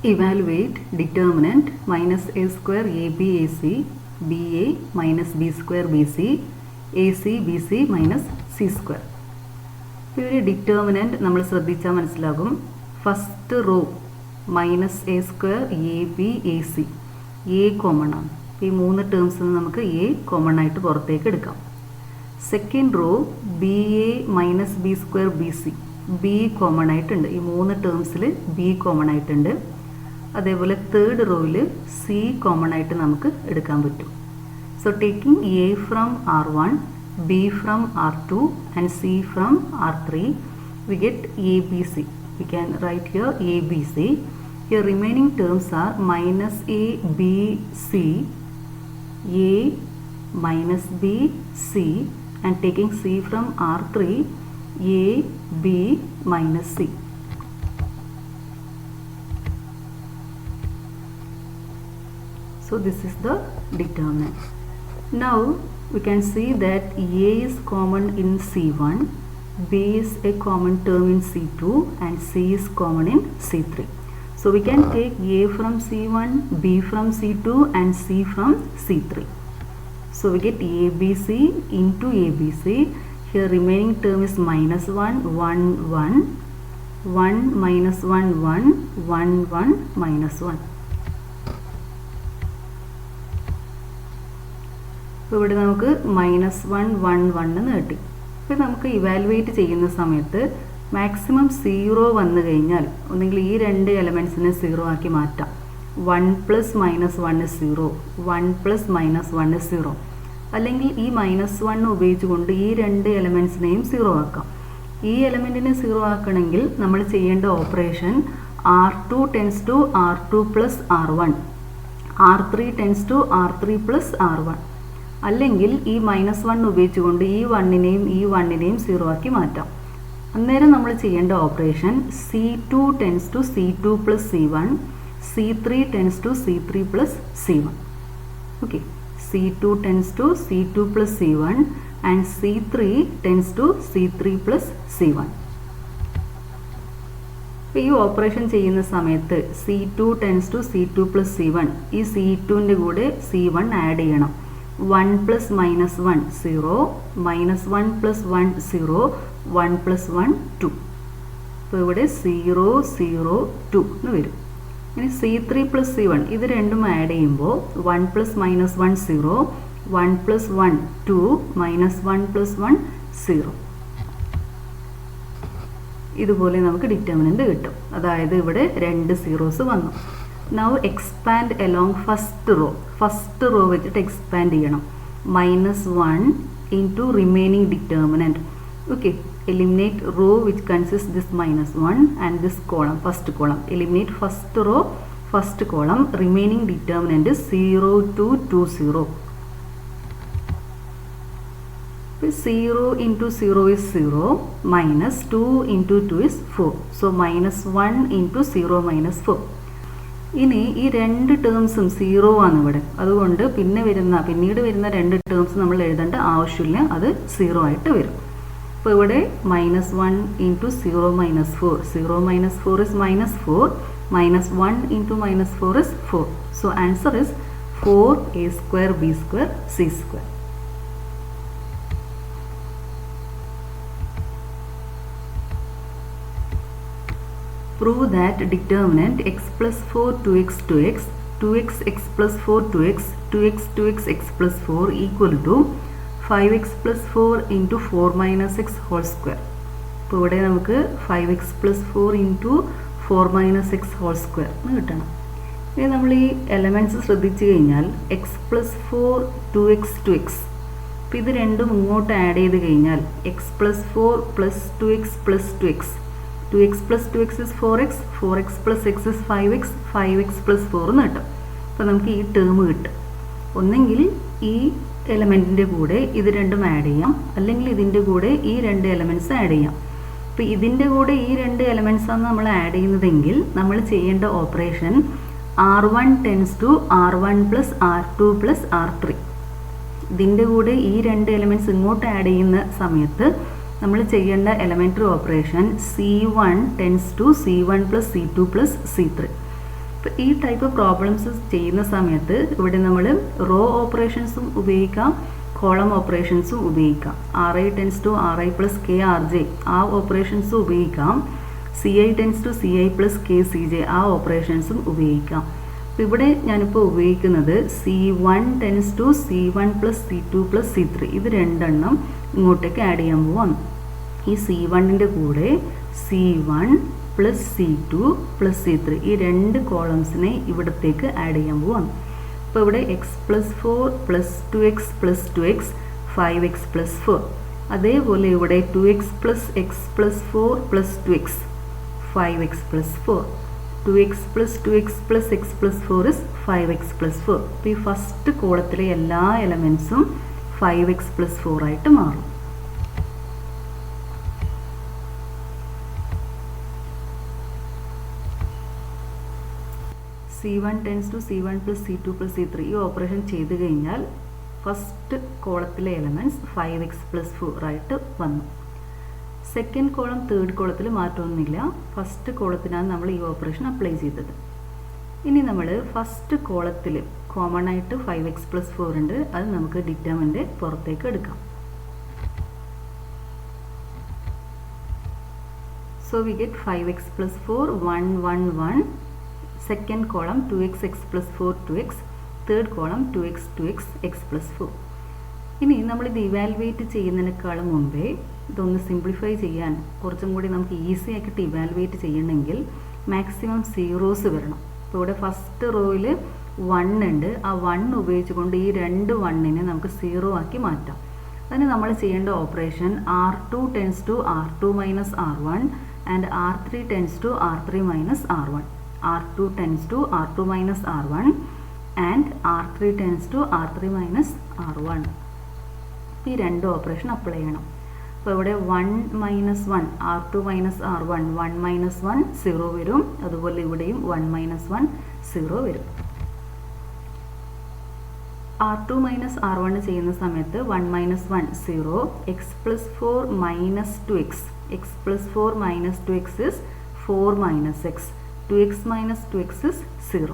Evaluate determinant minus a square ab ac ba minus b square bc ac bc minus c square. ഇവിടെ determinant നമ്മൾ ശ്രദ്ധിച്ചാൽ മനസ്സിലാകും. First row minus A square A B A C A common ആണ്. ഈ മൂന്ന് ടേംസിൽ നമുക്ക് A common ആയിട്ട് പുറത്തേക്ക് എടുക്കാം. Second row B A minus B square B C B common ആയിട്ടുണ്ട്. ഈ മൂന്ന് ടേംസിൽ ബി കോമൺ ആയിട്ടുണ്ട്. അതേപോലെ തേർഡ് റോയിൽ സി കോമൺ ആയിട്ട് നമുക്ക് എടുക്കാൻ പറ്റും. So taking a from R1, B from R2 and C from R3, we get ABC. We can write here ABC. Here remaining terms are minus A, B, C, A minus B, C, and taking C from R3, A, B minus C. So this is the determinant. Now we can see that A is common in C1, B is a common term in C2 and C is common in C3. So we can take A from C1, B from C2 and C from C3. So we get ABC into ABC. Here remaining term is minus 1, 1, 1, 1 minus 1, 1, 1, 1 minus 1. അപ്പോൾ ഇവിടെ നമുക്ക് -1 എന്ന് കിട്ടി. അപ്പോൾ നമുക്ക് evaluate ചെയ്യുന്ന സമയത്ത് maximum 0 വന്നു കഴിഞ്ഞാൽ ഒന്നെങ്കിൽ ഈ രണ്ട് എലമെൻസിനെ 0 ആക്കി മാറ്റാം. 1 + -1 is 0, 1 + -1 is 0. അല്ലെങ്കിൽ ഈ -1 ഉപയോഗിച്ചുകൊണ്ട് ഈ രണ്ട് എലമെൻസിനെയും 0 ആക്കാം. ഈ എലമെൻറ്റിനെ 0 ആക്കണമെങ്കിൽ നമ്മൾ ചെയ്യേണ്ട operation R2 tends to R2 + R1, R3 tends to R3 + R1. അല്ലെങ്കിൽ ഈ -1 ഉപയോഗിച്ചുകൊണ്ട് ഈ 1നെയും ഈ 1നെയും 0 ആക്കി മാറ്റാം. അന്നേരം നമ്മൾ ചെയ്യേണ്ട operation C2 tends to C2 + C1, C3 tends to C3 + C1. Okay, C2 tends to C2 + C1 and C3 tends to C3 + C1. ഈ ഓപ്പറേഷൻ ചെയ്യുന്ന സമയത്ത് C2 tends to C2 + C1, ഈ C2ൻ്റെ കൂടെ C1 ആഡ് ചെയ്യണം. 1 + -1 0, -1 + 1 0, 1 + 1 2. അപ്പോൾ ഇവിടെ 0 0 2 എന്ന് വരും. ഇനി C3 + C1 ഇത് രണ്ടും ആഡ് ചെയ്യുമ്പോൾ 1 + -1 0, 1 + 1 2, -1 + 1 0. ഇതുപോലെ നമുക്ക് ഡിറ്റർമിനന്റ് കിട്ടും. അതായത് ഇവിടെ രണ്ട് സീറോസ് വന്നു. Now expand along first row. First row വെച്ചിട്ട് expand ചെയ്യണം. -1 into remaining determinant. Okay, eliminate row which consists this -1 and this column, first column. Eliminate first row, first column. Remaining determinant is 0 2 2 0. 0 into 0 is 0, minus 2 into 2 is 4. So -1 into 0 minus 4. ഇനി ഈ രണ്ട് ടേംസും 0 ആണ് ഇവിടെ. അതുകൊണ്ട് പിന്നീട് വരുന്ന രണ്ട് ടേംസ് നമ്മൾ എഴുതേണ്ട ആവശ്യമില്ല, അത് 0 ആയിട്ട് വരും. അപ്പോൾ ഇവിടെ -1 into 0 minus 4. 0 minus 4 is -4. -1 into -4 is 4. So answer is 4a square b square c square. Prove that determinant x plus 4 2x 2x, 2x x plus 4 2x, 2x 2x x plus 4 equal to 5x plus 4 into 4 minus x whole square. അപ്പോൾ ഇവിടെ നമുക്ക് 5x plus 4 into 4 minus x whole square എന്ന് കിട്ടണം. ഇനി നമ്മൾ ഈ elements ശ്രദ്ധിച്ചു കഴിഞ്ഞാൽ x plus 4 2x 2x, അപ്പോൾ ഇത് രണ്ടും ഇങ്ങോട്ട് ആഡ് ചെയ്ത് കഴിഞ്ഞാൽ x plus 4 plus 2x plus 2x, 2x plus 2x is 4x, 4x plus x is 5x, 5x plus 4 എന്ന് കിട്ടും. അപ്പോൾ നമുക്ക് ഈ ടേം കിട്ടും. ഒന്നെങ്കിൽ ഈ എലമെൻറ്റിൻ്റെ കൂടെ ഇത് രണ്ടും ആഡ് ചെയ്യാം, അല്ലെങ്കിൽ ഇതിൻ്റെ കൂടെ ഈ രണ്ട് എലമെൻറ്റ്സ് ആഡ് ചെയ്യാം. അപ്പോൾ ഇതിൻ്റെ കൂടെ ഈ രണ്ട് എലമെൻറ്റ്സാണ് നമ്മൾ ആഡ് ചെയ്യുന്നതെങ്കിൽ നമ്മൾ ചെയ്യേണ്ട operation R1 tends to R1 plus R2 plus R3. ഇതിൻ്റെ കൂടെ ഈ രണ്ട് എലമെൻറ്റ്സ് ഇങ്ങോട്ട് ആഡ് ചെയ്യുന്ന സമയത്ത് നമ്മൾ ചെയ്യേണ്ട elementary operation C1 tends to C1 plus C2 plus C3. അപ്പോൾ ഈ ടൈപ്പ് പ്രോബ്ലംസ് ചെയ്യുന്ന സമയത്ത് ഇവിടെ നമ്മൾ റോ ഓപ്പറേഷൻസും ഉപയോഗിക്കാം, കോളം ഓപ്പറേഷൻസും ഉപയോഗിക്കാം. RI tends to RI plus KRJ ആ ഓപ്പറേഷൻസും ഉപയോഗിക്കാം. CI tends to CI plus KCJ ആ ഓപ്പറേഷൻസും ഉപയോഗിക്കാം. അപ്പോൾ ഇവിടെ ഞാനിപ്പോൾ ഉപയോഗിക്കുന്നത് C1 tends to C1 plus C2 plus C3 ഇത് രണ്ടെണ്ണം ഇങ്ങോട്ടേക്ക് ആഡ് ചെയ്യാൻ പോവാണ്. ഈ C1ൻ്റെ കൂടെ C1 plus C2 plus C3 ഈ രണ്ട് കോളംസിനെ ഇവിടത്തേക്ക് ആഡ് ചെയ്യാൻ പോവാണ്. അപ്പോൾ ഇവിടെ x+4 plus 2x plus 2x 5x plus 4. അതേപോലെ ഇവിടെ 2x plus x plus 4 plus 2x 5x plus 4. 2x plus 2x plus x plus 4 is 5x plus 4. അപ്പോൾ ഈ ഫസ്റ്റ് കോളത്തിലെ എല്ലാ എലമെൻസും 5x പ്ലസ് 4 ആയിട്ട് മാറും. C1 tends to C1 plus C2 plus C3 ഈ operation ചെയ്ത് കഴിഞ്ഞാൽ ഫസ്റ്റ് കോളത്തിലെ എലമെൻറ്റ്സ് 5x പ്ലസ് 4 ആയിട്ട് വന്നു. സെക്കൻഡ് കോളം തേർഡ് കോളത്തിൽ മാറ്റമൊന്നുമില്ല. ഫസ്റ്റ് കോളത്തിനാണ് നമ്മൾ ഈ ഓപ്പറേഷൻ അപ്ലൈ ചെയ്തത്. ഇനി നമ്മൾ ഫസ്റ്റ് കോളത്തിൽ കോമൺ ആയിട്ട് 5x പ്ലസ് 4 ഉണ്ട്. അത് നമുക്ക് ഡിറ്റർമിനൻ്റ് പുറത്തേക്ക് എടുക്കാം. So we get 5x plus 4 1 1 1. Second column 2x plus 4 2x, third column 2x 2x x plus 4. ഇനി നമ്മളിത് ഇവാലുവേറ്റ് ചെയ്യുന്നതിനേക്കാളും മുമ്പേ ഇതൊന്ന് സിംപ്ലിഫൈ ചെയ്യാൻ കുറച്ചും കൂടി നമുക്ക് ഈസി ആക്കിയിട്ട് ഇവാലുവേറ്റ് ചെയ്യണമെങ്കിൽ മാക്സിമം സീറോസ് വരണം. അപ്പോൾ ഇവിടെ ഫസ്റ്റ് റോയിൽ 1 ഉണ്ട്. ആ 1 ഉപയോഗിച്ചുകൊണ്ട് ഈ രണ്ട് 1നെ നമുക്ക് 0 ആക്കി മാറ്റാം. അതിന് നമ്മൾ ചെയ്യേണ്ട operation R2 tends to R2 minus R1 and R3 tends to R3 minus R1. R2 tends to R2 minus R1 and R3 tends to R3 minus R1. ഈ രണ്ട് ഓപ്പറേഷൻ അപ്ലൈ ചെയ്യണം. അപ്പോൾ ഇവിടെ 1 minus 1 R2 minus R1 1 minus 1 0 വരും. അതുപോലെ ഇവിടെയും 1 minus 1 0 വരും. R2 minus R1 ചെയ്യുന്ന സമയത്ത് 1 minus 1 0 x plus 4 minus 2x x plus 4 minus 2x is 4 minus x 2x minus 2x is 0.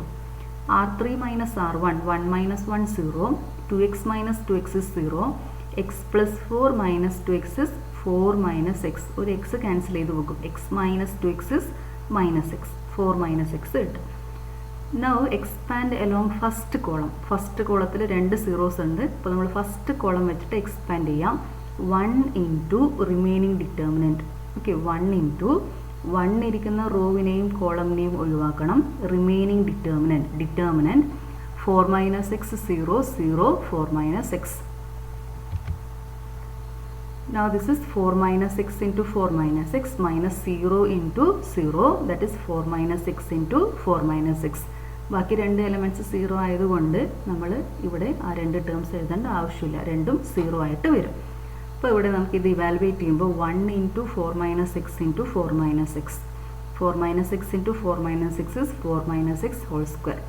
R3 minus R1 1 minus 1 0. 2x minus 2x is 0. x plus 4 minus 2x is 4 minus x. ഒരു x cancel ചെയ്ത് പോകും. x minus 2x is minus x. 4 minus x കിട്ടും. Now expand along first column. First കോളത്തിൽ രണ്ട് zeros ഉണ്ട്. അപ്പോൾ നമ്മൾ first column വെച്ചിട്ട് എക്സ്പാൻഡ് ചെയ്യാം. 1 into remaining determinant. Okay 1 into 1 ഇരിക്കുന്ന റോവിനെയും കോളമിനെയും ഒഴിവാക്കണം. Remaining determinant 4 minus X 0 0 4 minus X. Now this is 4 minus x into 4 minus x minus 0 into 0, that is 4 minus x into 4 minus x. ബാക്കി രണ്ട് elements 0 ആയതുകൊണ്ട് നമ്മൾ ഇവിടെ ആ രണ്ട് ടേംസ് എഴുതേണ്ട ആവശ്യമില്ല. രണ്ടും 0 ആയിട്ട് വരും. അപ്പോൾ ഇവിടെ നമുക്കിത് ഇവാലുവേറ്റ് ചെയ്യുമ്പോൾ 1 into 4 minus x into 4 minus x. 4 minus x into 4 minus x is 4 minus x whole square.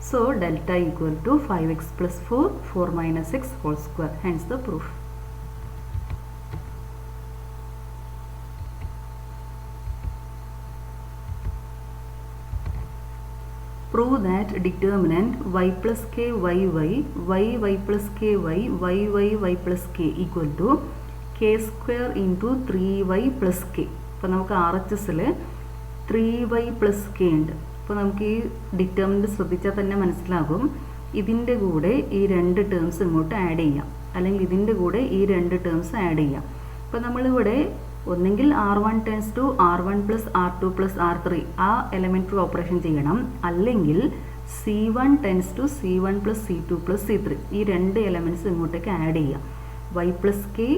So delta equal to 5x plus 4 4 minus x whole square. Hence the proof. Prove that determinant y plus k y y y y plus k y y y y plus k equal to k square into 3y plus k. അപ്പോൾ നമുക്ക് RHSൽ 3y plus k ഉണ്ട്. അപ്പോൾ നമുക്ക് ഈ determinant ശ്രദ്ധിച്ചാൽ തന്നെ മനസ്സിലാകും. ഇതിൻ്റെ കൂടെ ഈ രണ്ട് ടേംസ് ഇങ്ങോട്ട് ആഡ് ചെയ്യാം, അല്ലെങ്കിൽ ഇതിൻ്റെ കൂടെ ഈ രണ്ട് ടേംസ് ആഡ് ചെയ്യാം. അപ്പോൾ നമ്മളിവിടെ ഒന്നെങ്കിൽ R1 tends to R1 plus R2 plus R3 ആ എലമെൻ്ററി ഓപ്പറേഷൻ ചെയ്യണം, അല്ലെങ്കിൽ C1 tends to C1 plus C2 plus C3 ഈ രണ്ട് എലമെൻറ്റ്സ് ഇങ്ങോട്ടേക്ക് ആഡ് ചെയ്യാം. y plus k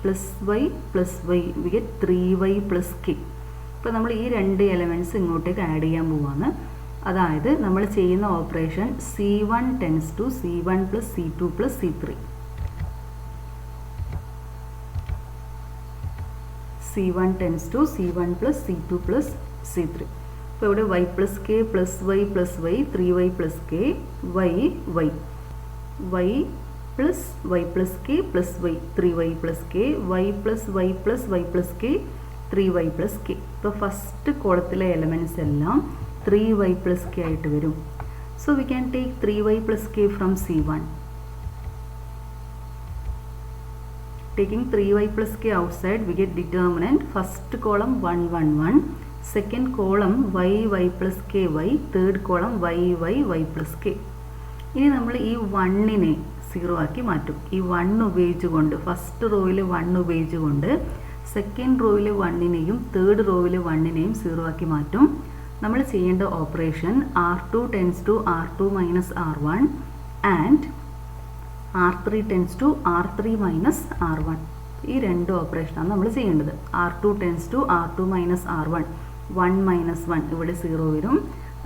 plus y plus y we get 3y plus k. അപ്പോൾ നമ്മൾ ഈ രണ്ട് എലമെൻറ്റ്സ് ഇങ്ങോട്ടേക്ക് ആഡ് ചെയ്യാൻ പോവാണ്. അതായത് നമ്മൾ ചെയ്യുന്ന operation C1 tends to C1 plus C2 plus C3. C1 tends to C1 plus C2 plus C3. അപ്പോൾ ഇവിടെ y plus k plus y plus y 3y plus k y y y plus y plus k plus y 3y plus k y plus y plus y plus k 3y plus k. അപ്പോൾ first കോളത്തിലെ elements എല്ലാം 3y plus k ആയിട്ട് വരും. So we can take 3y plus k from C1. Taking 3y plus k outside, we get determinant. First column 1, 1, 1. Second column y plus ky. Third column y plus k. ഇനി നമ്മൾ ഈ 1നെ 0 ആക്കി മാറ്റും. ഈ 1 ഉപയോഗിച്ചുകൊണ്ട് first റോയിൽ 1 ഉപയോഗിച്ചുകൊണ്ട് സെക്കൻഡ് റോയിൽ 1നെയും തേർഡ് റോയിൽ 1നെയും 0 ആക്കി മാറ്റും. നമ്മൾ ചെയ്യേണ്ട operation R2 tends to R2 minus R1 and R3 tends to R3 minus R1. ഈ രണ്ട് ഓപ്പറേഷനാണ് നമ്മൾ ചെയ്യേണ്ടത്. R2 tends to R2 minus R1. 1 minus 1 ഇവിടെ 0 വരും.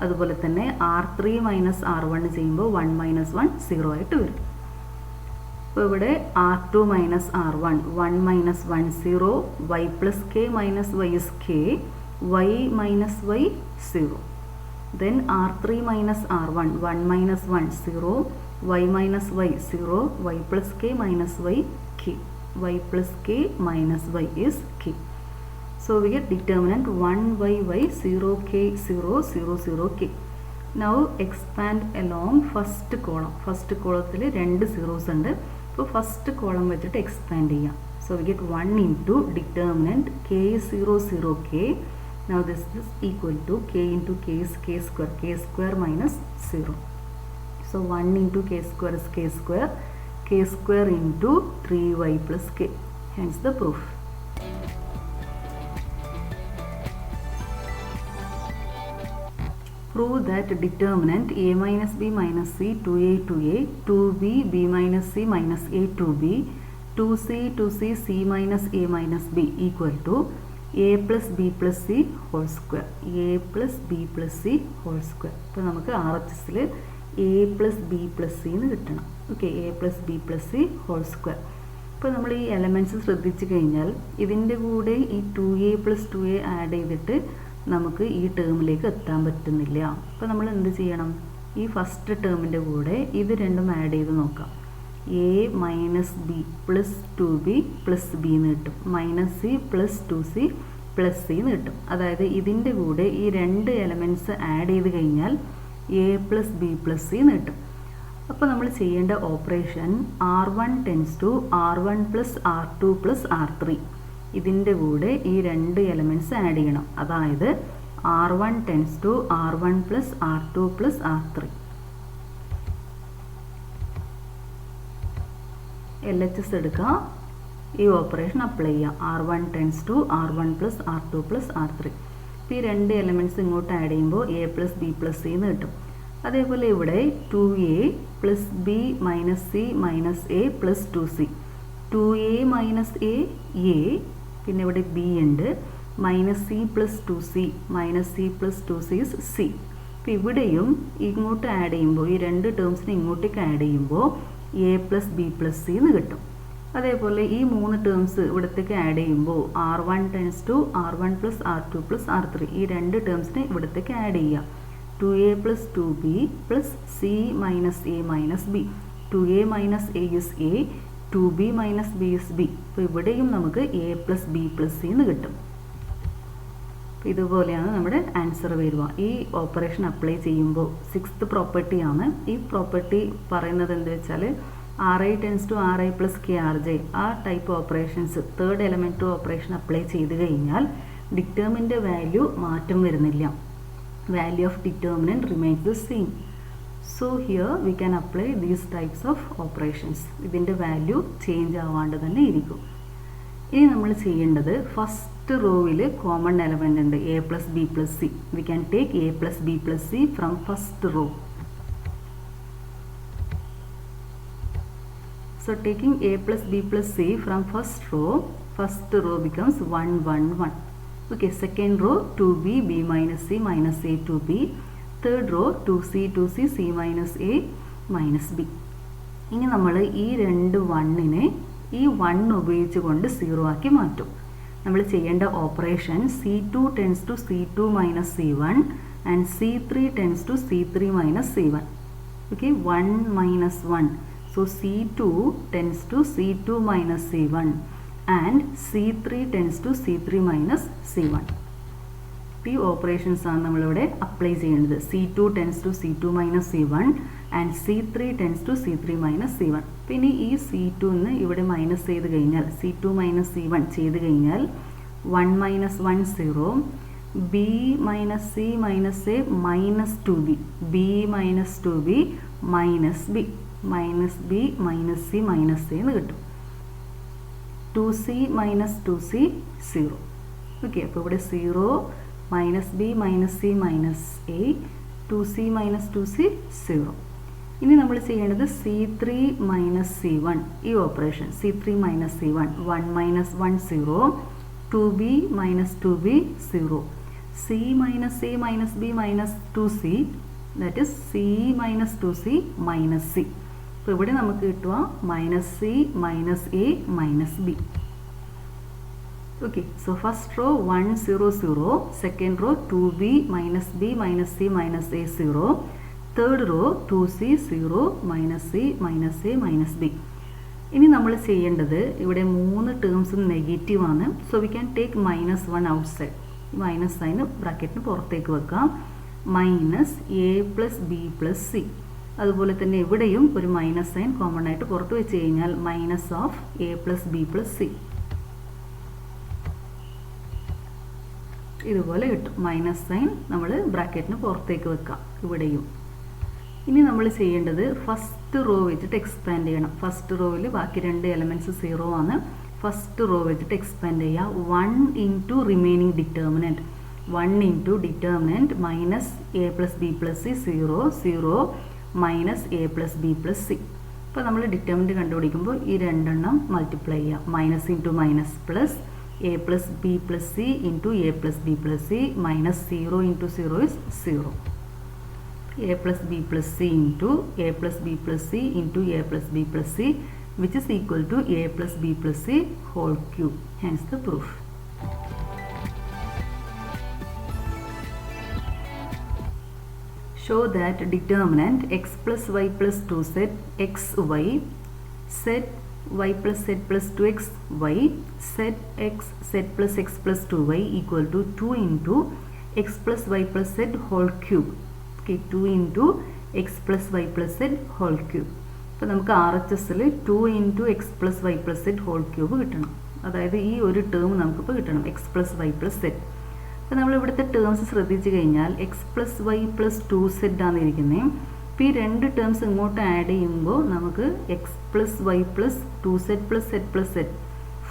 അതുപോലെ തന്നെ R3 minus R1 ചെയ്യുമ്പോൾ 1 minus 1 0 ആയിട്ട് വരും. അപ്പോൾ ഇവിടെ R2 minus R1 1 minus 1 0. Y plus k minus y is k. Y minus y 0. Then R3 minus R1 1 minus 1 0. Y minus y 0. Y plus k minus y k. Y plus k minus y is k. So we get determinant 1 y 0 k 0 0 0 k. Now expand along first column. First column രണ്ട് zeros ഉണ്ട്. അപ്പോൾ first column വെച്ചിട്ട് expand ചെയ്യാം. So we get 1 into determinant k 0 0 k. Now this is equal to k into k is k square minus 0. So 1 into k square is k square into 3y plus k. Hence the proof. Prove that determinant a minus b minus c 2a 2a 2b b minus c minus a 2b 2c 2c c minus a minus b equal to a plus b plus c whole square. a plus b plus c whole square. അപ്പോൾ നമുക്ക് RHSൽ a plus b plus c എന്ന് കിട്ടണം. Okay, a plus b plus c whole square. അപ്പോൾ നമ്മൾ ഈ elements ശ്രദ്ധിച്ചു കഴിഞ്ഞാൽ ഇതിൻ്റെ കൂടെ ഈ 2a plus 2a ആഡ് ചെയ്തിട്ട് നമുക്ക് ഈ ടേമിലേക്ക് എത്താൻ പറ്റുന്നില്ല. അപ്പോൾ നമ്മൾ എന്ത് ചെയ്യണം? ഈ ഫസ്റ്റ് ടേമിൻ്റെ കൂടെ ഇത് രണ്ടും ആഡ് ചെയ്ത് നോക്കാം. a minus B plus 2b plus B എന്ന് കിട്ടും. Minus C plus 2c plus C എന്ന് കിട്ടും. അതായത് ഇതിൻ്റെ കൂടെ ഈ രണ്ട് എലമെൻറ്റ്സ് ആഡ് ചെയ്ത് കഴിഞ്ഞാൽ a plus B plus C എന്ന് കിട്ടും. അപ്പോൾ നമ്മൾ ചെയ്യേണ്ട operation R1 tends to R1 plus R2 plus R3. ഇതിൻ്റെ കൂടെ ഈ രണ്ട് എലമെൻറ്റ്സ് ആഡ് ചെയ്യണം. അതായത് R1 tends to R1 plus R2 plus R3. LHS എടുക്കുക, ഈ ഓപ്പറേഷൻ അപ്ലൈ ചെയ്യാം. R1 tends to R1 plus R2 plus R3. ഇപ്പോൾ ഈ രണ്ട് എലമെൻറ്റ്സ് ഇങ്ങോട്ട് ആഡ് ചെയ്യുമ്പോൾ a plus B plus C എന്ന് കിട്ടും. അതേപോലെ ഇവിടെ 2a plus B minus C minus A plus 2c. 2a minus A പിന്നെ ഇവിടെ ബി ഉണ്ട്. Minus C plus 2c minus C plus 2c is C. അപ്പോൾ ഇവിടെയും ഇങ്ങോട്ട് ആഡ് ചെയ്യുമ്പോൾ ഈ രണ്ട് ടേംസിനെ ഇങ്ങോട്ടേക്ക് ആഡ് ചെയ്യുമ്പോൾ a plus B plus C എന്ന് കിട്ടും. അതേപോലെ ഈ മൂന്ന് ടേംസ് ഇവിടത്തേക്ക് ആഡ് ചെയ്യുമ്പോൾ R1 tends to R1 plus R2 plus R3. ഈ രണ്ട് ടേംസിനെ ഇവിടത്തേക്ക് ആഡ് ചെയ്യുക. 2a plus 2b plus c minus A minus B. 2a minus A is A, 2b minus B is B. അപ്പോൾ ഇവിടെയും നമുക്ക് a plus B plus C എന്ന് കിട്ടും. അപ്പോൾ ഇതുപോലെയാണ് നമ്മുടെ ആൻസർ വരിക. ഈ ഓപ്പറേഷൻ അപ്ലൈ ചെയ്യുമ്പോൾ 6th പ്രോപ്പർട്ടിയാണ്. ഈ പ്രോപ്പർട്ടി പറയുന്നത് എന്താ വെച്ചാൽ Ri tends to Ri plus Krj. ആ type operations third element operation apply ചെയ്ത് കഴിഞ്ഞാൽ ഡിറ്റർമിൻ്റെ വാല്യൂ മാറ്റം വരുന്നില്ല. Value of determinant remains the same. So here we can apply these types of operations. ഇതിൻ്റെ വാല്യൂ ചേഞ്ച് ആവാണ്ട് തന്നെ ഇരിക്കും. ഇനി നമ്മൾ ചെയ്യേണ്ടത് ഫസ്റ്റ് റോയിൽ കോമൺ എലമെൻ്റ് ഉണ്ട് a plus B plus C. V can take a plus B plus C from first row. So taking a plus b plus c from first row becomes 1 1 1. Okay, second row 2b b minus c minus a 2b. Third row 2c 2c c minus a minus b. ഇനി നമ്മൾ ഈ രണ്ട് 1നെ ഈ 1 ഉപയോഗിച്ചുകൊണ്ട് 0 ആക്കി മാറ്റും. നമ്മൾ ചെയ്യേണ്ട operation c2 tends to c2 minus c1 and c3 tends to c3 minus c1. Okay, 1 minus 1. So C2 tends to C2 minus C1 and C3 tends to C3 minus C1. ഈ ഓപ്പറേഷൻസ് ആണ് നമ്മളിവിടെ apply ചെയ്യേണ്ടത്. C2 tends to C2 minus C1 and C3 tends to C3 minus C1. പിന്നെ ഈ C2 ന്ന് ഇവിടെ minus ചെയ്ത് കഴിഞ്ഞാൽ C2 മൈനസ് C1 ചെയ്ത് കഴിഞ്ഞാൽ 1 minus 1 0, B minus C minus A minus 2B, B minus 2B minus B, minus B minus C minus A എന്ന് കിട്ടും. 2C minus 2C 0. ഓക്കെ, അപ്പോൾ ഇവിടെ 0 minus B minus C minus A, 2C minus 2C 0. ഇനി നമ്മൾ ചെയ്യേണ്ടത് C3 minus C1 ഈ operation. C3 minus C1 1 minus 1 0, 2B minus 2B 0, C minus A minus B minus 2C, that is C minus 2C minus C. അപ്പോൾ ഇവിടെ നമുക്ക് കിട്ടുക minus C minus A minus B. Okay, so first row 1 0 0, second row 2B minus B minus C minus A 0, third row 2C 0 minus C minus A minus B. ഇനി നമ്മൾ ചെയ്യേണ്ടത് ഇവിടെ 3 ടേംസും negative ആണ്. So we can take minus 1 outside. ഈ minus sign ബ്രാക്കറ്റിന് പുറത്തേക്ക് വെക്കാം. Minus A plus B plus C. അതുപോലെ തന്നെ ഇവിടെയും ഒരു മൈനസ് സൈൻ കോമൺ ആയിട്ട് പുറത്ത് വെച്ച് കഴിഞ്ഞാൽ minus of A plus B plus C. ഇതുപോലെ കിട്ടും. മൈനസ് സൈൻ നമ്മൾ ബ്രാക്കറ്റിന് പുറത്തേക്ക് വെക്കാം ഇവിടെയും. ഇനി നമ്മൾ ചെയ്യേണ്ടത് ഫസ്റ്റ് റോ വെച്ചിട്ട് എക്സ്പാൻഡ് ചെയ്യണം. ഫസ്റ്റ് റോയിൽ ബാക്കി 2 എലമെൻറ്റ്സ് 0 ആണ്. ഫസ്റ്റ് റോ വെച്ചിട്ട് എക്സ്പാൻഡ് ചെയ്യുക. 1 into remaining determinant, 1 into determinant minus A plus B plus C 0 0 minus A plus B plus C. അപ്പോൾ നമ്മൾ ഡിറ്റർമിനൻറ്റ് കണ്ടുപിടിക്കുമ്പോൾ ഈ 2 എണ്ണം മൾട്ടിപ്ലൈ ചെയ്യാം. Minus into minus plus A plus B plus C into A plus B plus C minus 0 into 0 is 0. A plus B plus C into A plus B plus C into A plus B plus C, which is equal to A plus B plus C whole cube. Hence the proof. Show that determinant x plus y plus 2z x y, set y plus z plus 2x y, set x z plus x plus 2y equal to 2 into x plus y plus z whole cube. Okay, 2 into x plus y plus z whole cube. അപ്പോൾ നമുക്ക് RHSൽ 2 into x plus y plus z whole cube കിട്ടണം. അതായത് ഈ ഒരു term നമുക്കിപ്പോൾ കിട്ടണം, x plus y plus z. അപ്പോൾ നമ്മൾ ഇവിടുത്തെ ടേംസ് ശ്രദ്ധിച്ചു കഴിഞ്ഞാൽ x plus y plus 2z ആണ് ഇരിക്കുന്നത്. അപ്പോൾ ഈ 2 ടേംസ് ഇങ്ങോട്ട് ആഡ് ചെയ്യുമ്പോൾ നമുക്ക് x plus y plus 2z plus z plus z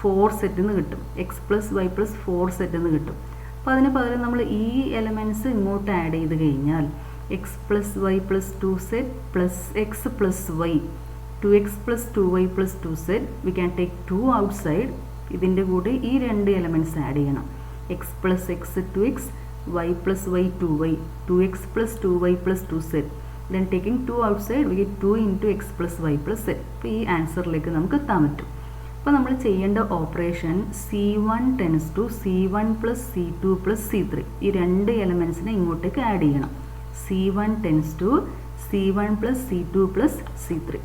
4z എന്ന് കിട്ടും. X plus y plus 4z എന്ന് കിട്ടും. അപ്പോൾ അതിന് പകരം നമ്മൾ ഈ എലമെൻറ്റ്സ് ഇങ്ങോട്ട് ആഡ് ചെയ്ത് കഴിഞ്ഞാൽ x plus y plus 2z plus x plus y 2x plus 2y plus 2z, we can take 2 outside. ഇതിൻ്റെ കൂടെ ഈ 2 എലമെൻറ്റ്സ് ആഡ് ചെയ്യണം. X plus x 2x, y plus y 2y, 2x plus 2y plus 2z. Then taking 2 outside, we get 2 into x plus y plus z. അപ്പോൾ ഈ ആൻസറിലേക്ക് നമുക്ക് എത്താൻ പറ്റും. അപ്പോൾ നമ്മൾ ചെയ്യേണ്ട operation C1 tends to C1 plus C2 plus C3. ഈ 2 എലമെൻറ്റ്സിനെ ഇങ്ങോട്ടേക്ക് ആഡ് ചെയ്യണം. C1 tends to C1 plus C2 plus C3.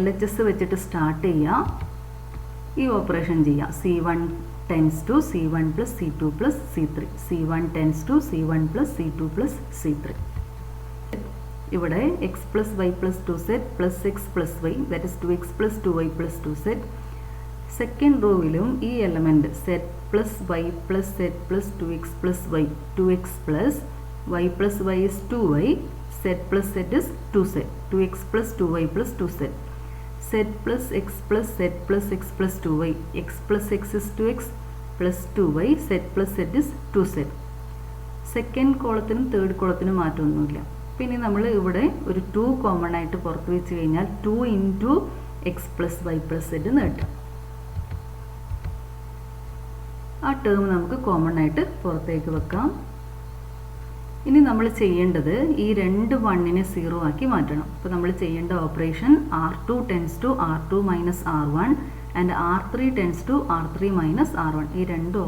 LHS വെച്ചിട്ട് സ്റ്റാർട്ട് ചെയ്യാം. ഈ ഓപ്പറേഷൻ ചെയ്യാം. C1 tends to C1 plus C2 plus C3. C1 tends to C1 plus C2 plus C3. ഇവിടെ x plus y plus 2z plus x plus y, that is 2x plus 2y plus 2z. Second റോയിലും ഈ element z plus y plus z plus 2x plus y, 2x plus y plus y is 2y, z plus z is 2z, 2x plus 2y plus 2z. z plus x plus z plus x plus 2y, x plus x is 2x plus 2y, z plus z is 2z. Second കോളത്തിനും third കോളത്തിനും മാറ്റമൊന്നുമില്ല. പിന്നെ നമ്മൾ ഇവിടെ ഒരു 2 common ആയിട്ട് പുറത്ത് വെച്ച് കഴിഞ്ഞാൽ 2 into x plus y plus z നേട്ടാം. ആ ടേം നമുക്ക് കോമൺ ആയിട്ട് പുറത്തേക്ക് വെക്കാം. ഇനി നമ്മൾ ചെയ്യേണ്ടത് ഈ 2 1നെ 0 ആക്കി മാറ്റണം. അപ്പോൾ നമ്മൾ ചെയ്യേണ്ട operation R2 tends to R2 minus R1 and R3 tends to R3 minus R1. ഈ 2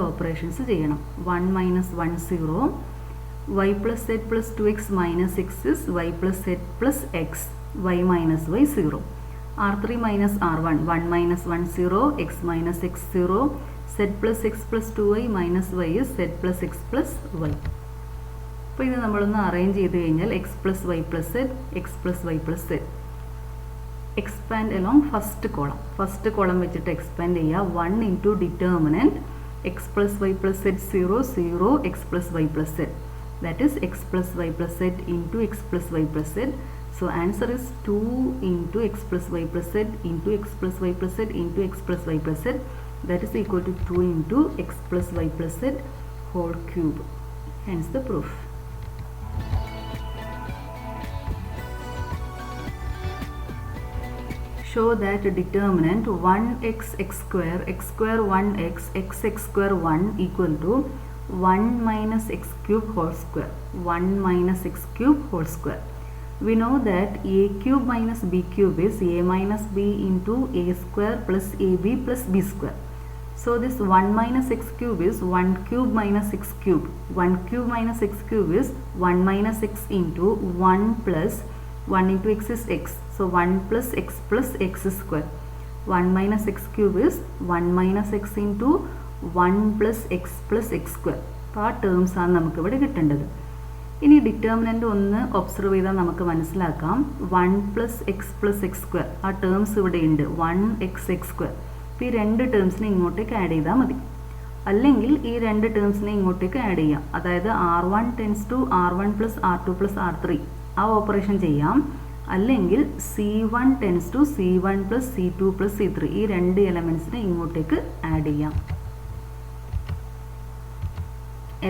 ഓപ്പറേഷൻസ് ചെയ്യണം. 1 minus 1 0, y plus z plus 2x minus x is y plus z plus x, y minus y 0. R3 minus R1, 1 minus 1 0, x minus x 0, z plus x plus 2y minus y is z plus x plus y. അപ്പോൾ ഇത് നമ്മളൊന്ന് arrange ചെയ്ത് കഴിഞ്ഞാൽ x plus y plus z, x plus y plus z. Expand along first column. First column വെച്ചിട്ട് expand ചെയ്യുക. 1 into determinant x plus y plus z 0, 0, x plus y plus z. That is x plus y plus z into x plus y plus z. So answer is 2 into x plus y plus z into x plus y plus z into x plus y plus z. That is equal to 2 into x plus y plus z whole cube. Hence the proof. Show that determinant 1x x square 1x x square 1 equal to 1 minus x cube whole square. 1 minus x cube whole square. We know that a cube minus b cube is a minus b into a square plus ab plus b square. So this 1 minus x cube is 1 cube minus x cube. 1 cube minus x cube is 1 minus x into 1 plus 1 into x is x. So 1 plus x square. 1 minus x cube is 1 minus x into 1 plus x square. അപ്പോൾ ആ terms ആണ് നമുക്ക് ഇവിടെ കിട്ടേണ്ടത്. ഇനി determinant ഒന്ന് observe ചെയ്താൽ നമുക്ക് മനസ്സിലാക്കാം. 1 പ്ലസ് എക്സ് സ്ക്വയർ ആ ടേംസ് ഇവിടെ ഉണ്ട്. 1x square. അപ്പോൾ ഈ രണ്ട് ടേംസിനെ ഇങ്ങോട്ടേക്ക് ആഡ് ചെയ്താൽ മതി. അല്ലെങ്കിൽ ഈ രണ്ട് ടേംസിനെ ഇങ്ങോട്ടേക്ക് ആഡ് ചെയ്യാം. അതായത് R1 tends to R1 plus R2 plus R3 ആ ഓപ്പറേഷൻ ചെയ്യാം. അല്ലെങ്കിൽ C1 tends to C1 plus C2 plus C3 ഈ രണ്ട് എലമെൻസിനെ ഇങ്ങോട്ടേക്ക് ആഡ് ചെയ്യാം.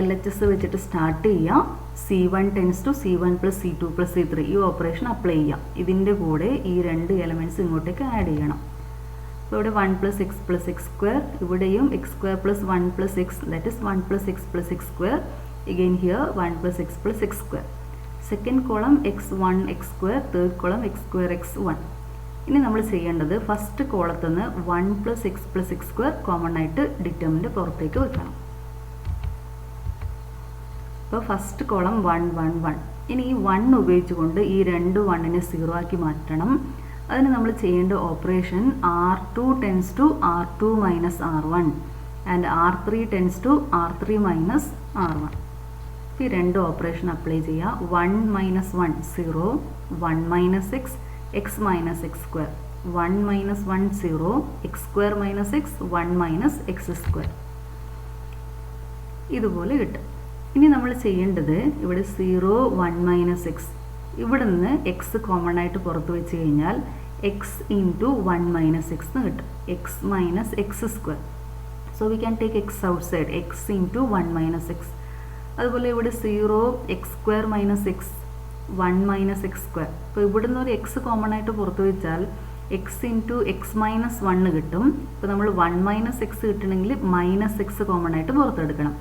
LHS വെച്ചിട്ട് സ്റ്റാർട്ട് ചെയ്യാം. C1 tends to C1 plus C2 plus C3 ഈ ഓപ്പറേഷൻ അപ്ലൈ ചെയ്യാം. ഇതിൻ്റെ കൂടെ ഈ രണ്ട് എലമെൻറ്റ്സ് ഇങ്ങോട്ടേക്ക് ആഡ് ചെയ്യണം. അപ്പോൾ ഇവിടെ 1 പ്ലസ് എക്സ് സ്ക്വയർ, ഇവിടെയും X square plus 1 plus X, that is 1 plus X square. Again here 1 plus X square. Second column x1 X square, third column X square x1. ഇനി നമ്മൾ ചെയ്യേണ്ടത് ഫസ്റ്റ് കോളത്തിൽ നിന്ന് 1 പ്ലസ് എക്സ് സ്ക്വയർ കോമൺ ആയിട്ട് determinant പുറത്തേക്ക് വെക്കണം. അപ്പോൾ first column 1 1 1. ഇനി ഈ 1 ഉപയോഗിച്ചുകൊണ്ട് ഈ രണ്ട് 1നെ 0 ആക്കി മാറ്റണം. അതിന് നമ്മൾ ചെയ്യേണ്ട operation R2 tends to R2 minus R1 and R3 tends to R3 minus R1. ഈ രണ്ട് ഓപ്പറേഷൻ അപ്ലൈ ചെയ്യുക. 1 minus 1 0, 1 minus x minus x square, 1 minus 1 0, x square minus x, 1 minus x square. ഇതുപോലെ കിട്ടും. ഇനി നമ്മൾ ചെയ്യേണ്ടത് ഇവിടെ 0 1 മൈനസ് എക്സ്, ഇവിടെ നിന്ന് എക്സ് കോമൺ ആയിട്ട് പുറത്ത് വെച്ച് കഴിഞ്ഞാൽ എക്സ് ഇൻറ്റു 1 മൈനസ് എക്സ് എന്ന് കിട്ടും. X minus x square. So we can take X out side. X into 1 minus X. അതുപോലെ ഇവിടെ 0 x square minus x, 1 minus x square. അപ്പോൾ ഇവിടുന്ന് ഒരു എക്സ് കോമൺ ആയിട്ട് പുറത്ത് വെച്ചാൽ എക്സ് ഇൻറ്റു എക്സ് മൈനസ് 1 കിട്ടും. ഇപ്പോൾ നമ്മൾ 1 മൈനസ് എക്സ് കിട്ടണമെങ്കിൽ മൈനസ് എക്സ് കോമൺ ആയിട്ട് പുറത്തെടുക്കണം.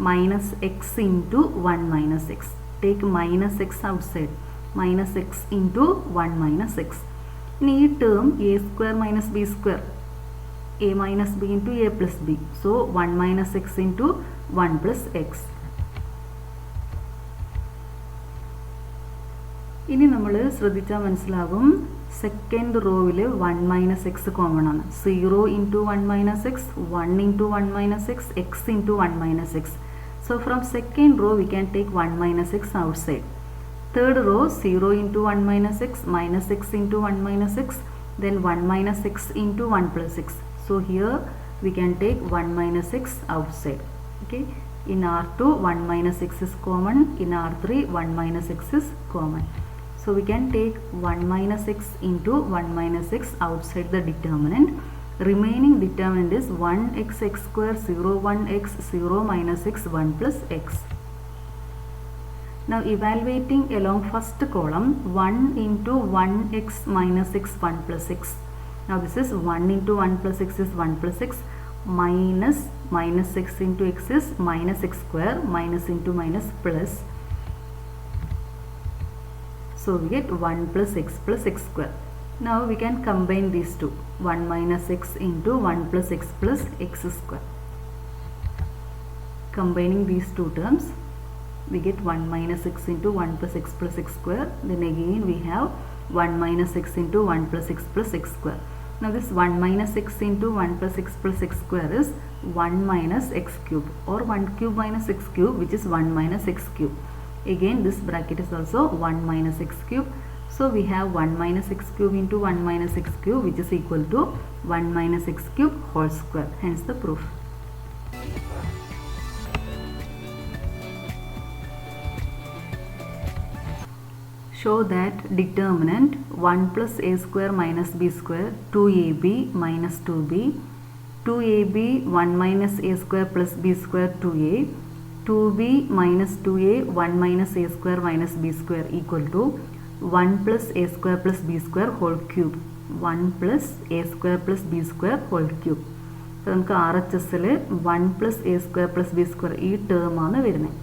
Minus x into 1 minus x. Take minus x outside. Minus x into 1 minus x. ഇനി ഈ term a square minus B square, a minus B into a plus b. So 1 minus x into 1 plus x. ഇനി നമ്മൾ ശ്രദ്ധിച്ചാൽ മനസ്സിലാകും second റോവിൽ 1 minus x common ആണ്. 0 into 1 minus x, 1 into 1 minus X, X into 1 minus X. So from second row we can take 1 minus x outside. Third row 0 into 1 minus x into 1 minus x, then 1 minus x into 1 plus x. So here we can take 1 minus x outside. Okay. In R2 1 minus x is common. In R3 1 minus x is common. So we can take 1 minus x into 1 minus x outside the determinant. Remaining determinant is 1x x square 0 1x 0 minus x 1 plus x. Now evaluating along first column 1 into 1x minus x 1 plus x. Now this is 1 into 1 plus x is 1 plus x, minus x into x is minus x square, minus into minus plus. So we get 1 plus x square. Now we can combine these two. 1 minus x into 1 plus x square. Combining these two terms, we get 1 minus x into 1 plus x square. Then again we have 1 minus x into 1 plus x plus x square. Now this 1 minus x into 1 plus x plus x square is 1 minus x cube, or 1 cube minus x cube, which is 1 minus x cube. Again this bracket is also 1 minus x cube. So we have 1 minus x cube into 1 minus x cube, which is equal to 1 minus x cube whole square. Hence the proof. Show that determinant 1 plus a square minus b square 2ab minus 2b, 2ab 1 minus a square plus b square 2a, 2b minus 2a 1 minus a square minus b square equal to 1 plus a square plus b square whole cube. 1 plus a square plus b square whole cube. അപ്പോൾ നമുക്ക് RHSൽ 1 plus a square plus b square ഈ ടേമാണ് വരുന്നത്.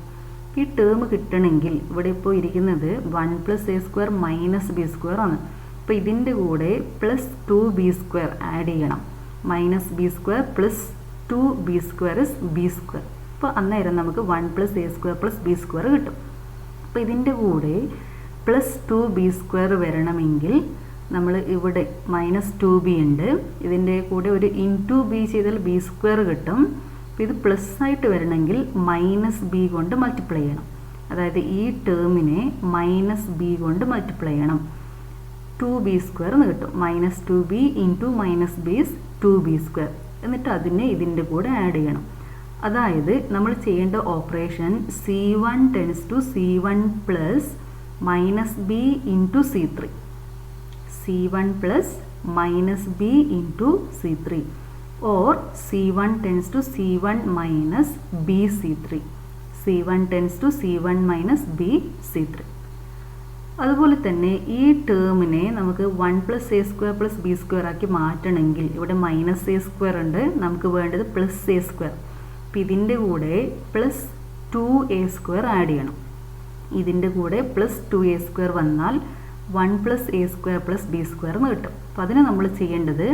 ഈ term കിട്ടണമെങ്കിൽ ഇവിടെ ഇപ്പോൾ ഇരിക്കുന്നത് 1 plus a square minus b square ആണ്. അപ്പോൾ ഇതിൻ്റെ കൂടെ പ്ലസ് 2b square ആഡ് ചെയ്യണം. Minus b square plus 2b square is b square. അപ്പോൾ അന്നേരം നമുക്ക് 1 plus a square plus b square കിട്ടും. അപ്പോൾ ഇതിൻ്റെ കൂടെ പ്ലസ് 2b square വരണമെങ്കിൽ നമ്മൾ ഇവിടെ മൈനസ് 2b ഉണ്ട്, ഇതിൻ്റെ കൂടെ ഒരു ഇൻറ്റു ബി ചെയ്താൽ b square കിട്ടും. അപ്പോൾ ഇത് പ്ലസ് ആയിട്ട് വരണമെങ്കിൽ മൈനസ് ബി കൊണ്ട് മൾട്ടിപ്ലൈ ചെയ്യണം. അതായത് ഈ ടേമിനെ മൈനസ് ബി കൊണ്ട് മൾട്ടിപ്ലൈ ചെയ്യണം. 2b square എന്ന് കിട്ടും. Minus 2b into minus B 2b square. എന്നിട്ട് അതിനെ ഇതിൻ്റെ കൂടെ ആഡ് ചെയ്യണം. അതായത് നമ്മൾ ചെയ്യേണ്ട operation c1 tends to c1 plus minus B into c3. c1 plus minus B into c3, or c1 tends to c1 minus b c3. c1 tends to c1 minus b c3. അതുപോലെ തന്നെ ഈ ടേമിനെ നമുക്ക് 1 plus a square plus b square ആക്കി മാറ്റണമെങ്കിൽ ഇവിടെ minus a square ഉണ്ട്, നമുക്ക് വേണ്ടത് പ്ലസ് a square. അപ്പോൾ ഇതിൻ്റെ കൂടെ പ്ലസ് 2a square ആഡ് ചെയ്യണം. ഇതിൻ്റെ കൂടെ പ്ലസ് 2a square വന്നാൽ 1 plus a square plus b square എന്ന് കിട്ടും. അപ്പോൾ അതിന് നമ്മൾ ചെയ്യേണ്ടത്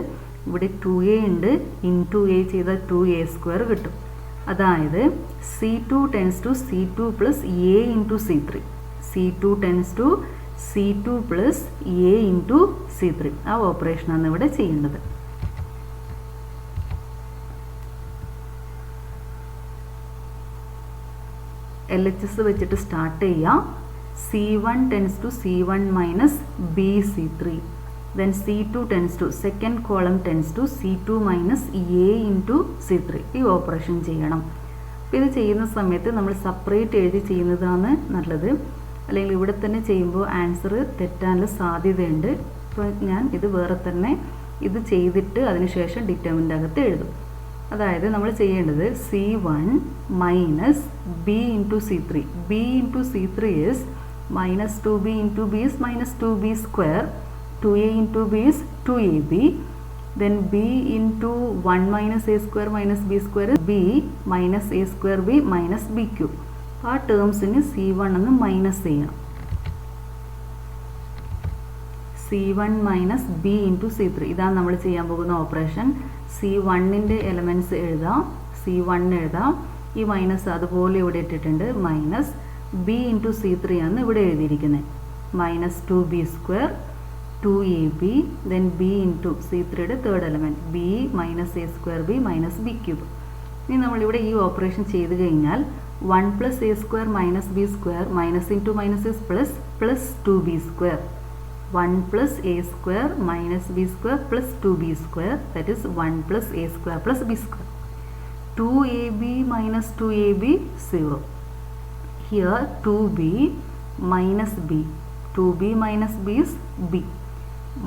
ഇവിടെ 2a ഉണ്ട്, ഇൻറ്റു എ ചെയ്താൽ 2a square കിട്ടും. അതായത് c2 tends to c2 plus a into c3. c2 tends to c2 plus a into c3. ആ ഓപ്പറേഷനാണ് ഇവിടെ ചെയ്യേണ്ടത്. LHS വെച്ചിട്ട് സ്റ്റാർട്ട് ചെയ്യാം. c1 tends to c1 minus b c3. then c2 tends to second column tends to c2 minus a into c3. ഈ operation ചെയ്യണം. അപ്പോൾ ഇത് ചെയ്യുന്ന സമയത്ത് നമ്മൾ സെപ്പറേറ്റ് എഴുതി ചെയ്യുന്നതാണ് നല്ലത്, അല്ലെങ്കിൽ ഇവിടെ തന്നെ ചെയ്യുമ്പോൾ ആൻസർ തെറ്റാനുള്ള സാധ്യതയുണ്ട്. അപ്പോൾ ഞാൻ ഇത് വേറെ തന്നെ ഇത് ചെയ്തിട്ട് അതിനുശേഷം ഡിറ്റർമിൻ്റ് അകത്ത് എഴുതും. അതായത് നമ്മൾ ചെയ്യേണ്ടത് c1 minus b into c3. b into c3 is minus 2b into b is minus 2b square. 2a into b is 2ab. Then b into 1 minus a square minus b square is b minus a square b minus b cube. ആ ടേംസിന് c1 എന്ന് minus ചെയ്യണം. c1 minus b into c3 ഇതാണ് നമ്മൾ ചെയ്യാൻ പോകുന്ന operation. c1ൻ്റെ elements എഴുതാം, c1 എഴുതാം, ഈ മൈനസ് അതുപോലെ ഇവിടെ ഇട്ടിട്ടുണ്ട്. മൈനസ് b ഇൻറ്റു c3 ആണ് ഇവിടെ എഴുതിയിരിക്കുന്നത്. Minus 2b square 2ab, then b into c3യുടെ തേർഡ് എലമെൻറ്റ് b minus a square b minus b cube. ഇനി നമ്മളിവിടെ ഈ ഓപ്പറേഷൻ ചെയ്ത് കഴിഞ്ഞാൽ 1 plus a square minus b square minus into minus is plus 2b square. 1 plus a square minus b square plus 2b square, that is 1 plus a square plus b square. 2ab minus 2ab 0. Here 2b minus b. 2b minus b is b.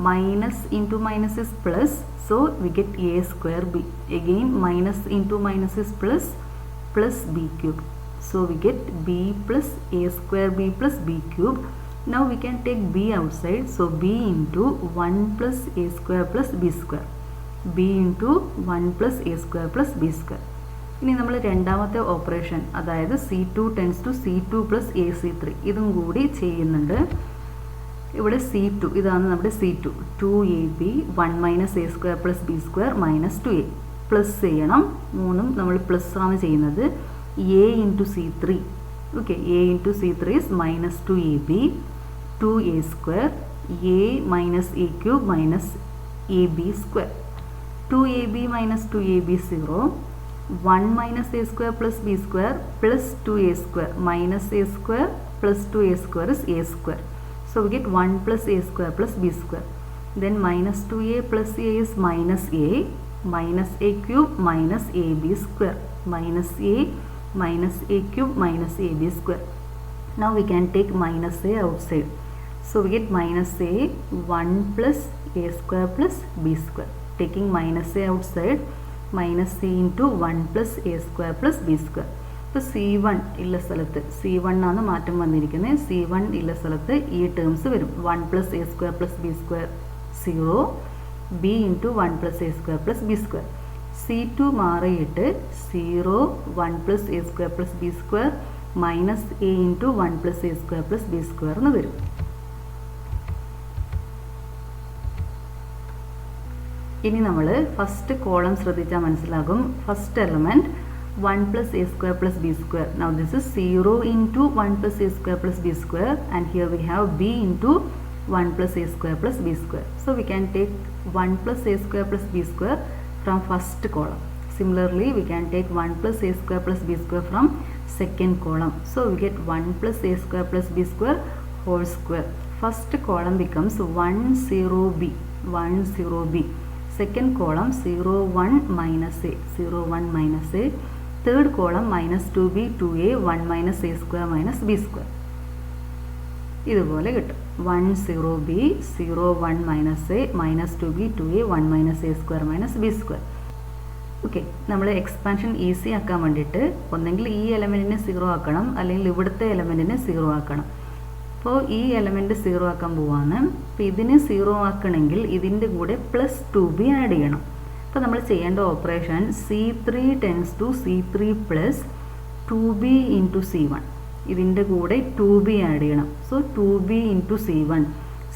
Minus into minus is plus, so we get a square b. Again minus into minus is plus b cube, so we get b plus a square b plus b cube. Now we can take b outside, so b into 1 plus a square plus b square. b into 1 plus a square plus b square. ഇനി നമ്മൾ രണ്ടാമത്തെ operation, അതായത് c2 tends to c2 plus a c3 ഇതും കൂടി ചെയ്യുന്നുണ്ട്. ഇവിടെ c2 ഇതാണ് നമ്മുടെ c2. 2ab 1 minus a square plus b square minus 2a plus ചെയ്യണം. മൂന്നും നമ്മൾ പ്ലസ് ആണ് ചെയ്യുന്നത്. a into c3. Okay, a into c3 is minus 2ab 2a square a minus a cube minus ab square. 2ab minus 2ab 0. 1 minus a square plus b square plus 2a square minus a square plus 2a square is a square. So we get 1 plus a square plus b square. Then minus 2a plus a is minus a cube minus ab square. Minus a cube minus ab square. Now we can take minus a outside. So we get minus a 1 plus a square plus b square. Taking minus a outside, minus a into 1 plus a square plus b square. ഇപ്പോൾ C1 ഉള്ള സ്ഥലത്ത് C1 ആണ് മാറ്റം വന്നിരിക്കുന്നത്. C1 ഉള്ള സ്ഥലത്ത് ഈ terms വരും. 1 plus A square plus B square 0, b into 1 plus A square plus B square. C2 മാറിയിട്ട് 0 1 plus A square plus B square minus A into 1 plus A square plus B square എന്ന് വരും. ഇനി നമ്മൾ first column ശ്രദ്ധിച്ചാൽ മനസ്സിലാകും. First element 1 plus a square plus b square. Now this is 0 into 1 plus a square plus b square, and here we have b into 1 plus a square plus b square. So we can take 1 plus a square plus b square from first column. Similarly, we can take 1 plus a square plus b square from second column. So we get 1 plus a square plus b square whole square. First column becomes 1 0b. Second column 0 1 minus a, 0 1 minus a. Third column minus 2b 2a 1 minus a square minus b square. ഇതുപോലെ കിട്ടും. 1 0b 0 1 minus a minus 2b 2a 1 minus a square minus b square. Okay, നമ്മൾ expansion easy ആക്കാൻ വേണ്ടിയിട്ട് ഒന്നെങ്കിൽ ഈ എലമെൻറ്റിനെ 0 ആക്കണം, അല്ലെങ്കിൽ ഇവിടുത്തെ എലമെൻറ്റിനെ 0 ആക്കണം. അപ്പോൾ ഈ എലമെൻറ്റ് 0 ആക്കാൻ പോവാണ്. അപ്പോൾ ഇതിനെ 0 ആക്കണമെങ്കിൽ ഇതിൻ്റെ കൂടെ പ്ലസ് 2b ആഡ് ചെയ്യണം. അപ്പോൾ നമ്മൾ ചെയ്യേണ്ട operation C3 tends to C3 plus 2b into C1. ഇതിൻ്റെ കൂടെ 2b ആഡ് ചെയ്യണം. So 2b into C1,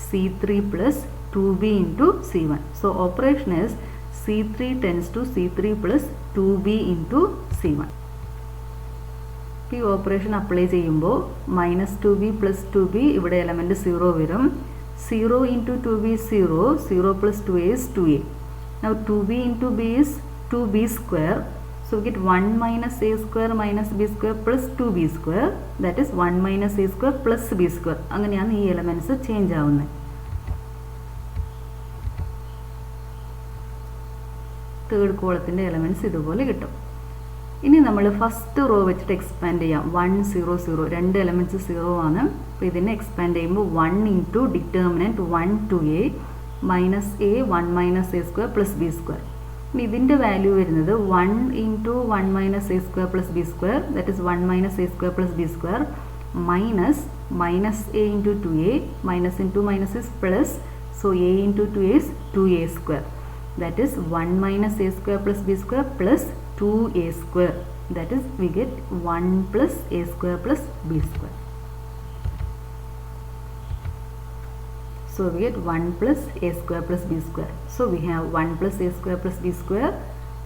C3 plus 2b into C1. So operation is C3 tends to C3 plus 2b into C1. ഈ operation apply ചെയ്യുമ്പോൾ minus 2b plus 2b ഇവിടെ element 0 വരും. 0 into 2b 0, 0 plus 2a is 2a. Now 2b into b is 2b square. So we get 1 minus a square minus b square plus 2b square. That is 1 minus a square plus b square. അങ്ങനെയാണ് ഈ elements change ആവുന്നത്. Third കോളത്തിൻ്റെ elements ഇതുപോലെ കിട്ടും. ഇനി നമ്മൾ first row വെച്ചിട്ട് expand ചെയ്യാം. 1 0 0 രണ്ട് എലമെൻറ്റ്സ് 0 ആണ്. അപ്പോൾ ഇതിനെ എക്സ്പാൻഡ് ചെയ്യുമ്പോൾ 1 into determinant 1 to a minus A 1 minus A square plus B square. ഇതിൻ്റെ വാല്യൂ വരുന്നത് 1 into 1 minus A square plus B square, that is 1 minus A square plus B square minus A into 2a, minus into minus is plus, so A into 2a is 2a square, that is 1 minus A square plus B square plus 2a square, that is we get 1 plus A square plus B square. So we get 1 plus a square plus b square. So we have 1 plus a square plus b square